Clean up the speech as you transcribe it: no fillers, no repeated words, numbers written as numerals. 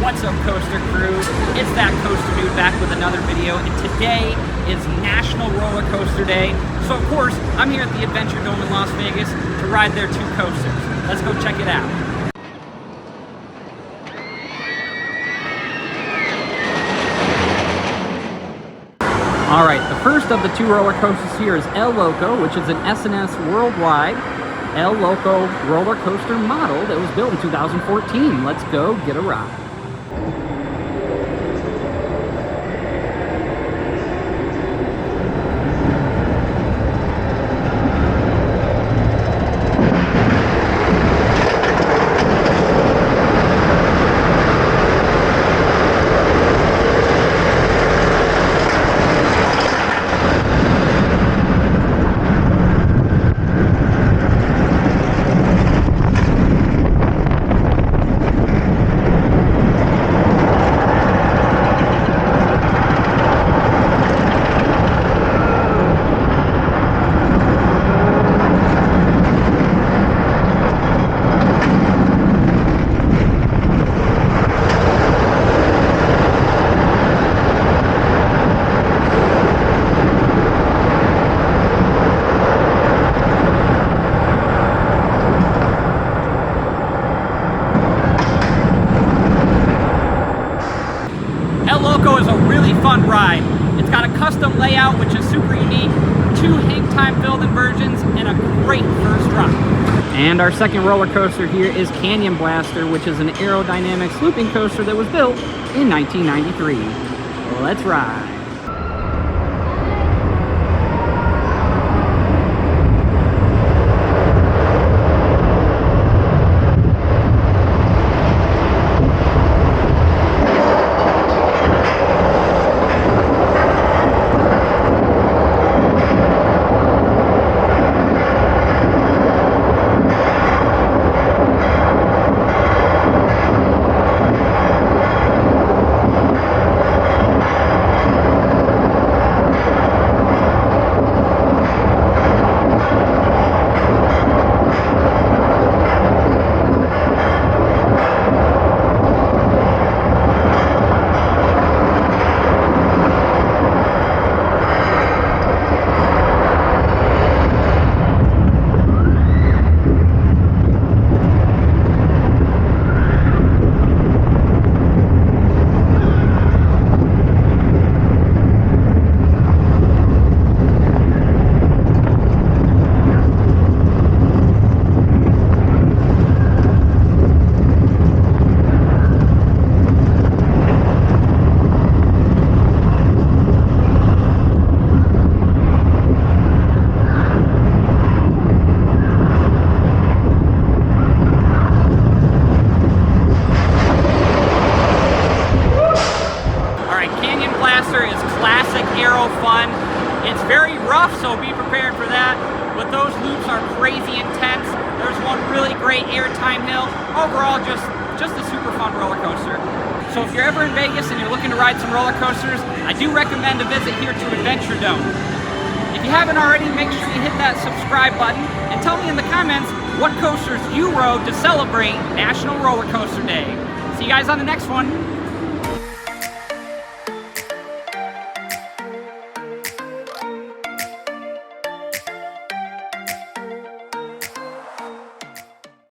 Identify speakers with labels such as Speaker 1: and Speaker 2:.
Speaker 1: What's up, Coaster Crew? It's That Coaster Dude back with another video, and today is National Roller Coaster Day. So of course, I'm here at the Adventuredome in Las Vegas to ride their two coasters. Let's go check it out. Alright, the first of the two roller coasters here is El Loco, which is an S&S Worldwide El Loco roller coaster model that was built in 2014. Let's go get a ride. El Loco is a really fun ride. It's got a custom layout which is super unique, 2 hang time filled inversions, and a great first drop. And our second roller coaster here is Canyon Blaster, which is an aerodynamic looping coaster that was built in 1993. Let's ride. Is classic aero fun. It's very rough, so be prepared for that. But those loops are crazy intense. There's one really great airtime hill. Overall, just a super fun roller coaster. So if you're ever in Vegas and you're looking to ride some roller coasters, I do recommend a visit here to Adventuredome. If you haven't already, make sure you hit that subscribe button and tell me in the comments what coasters you rode to celebrate National Roller Coaster Day. See you guys on the next one.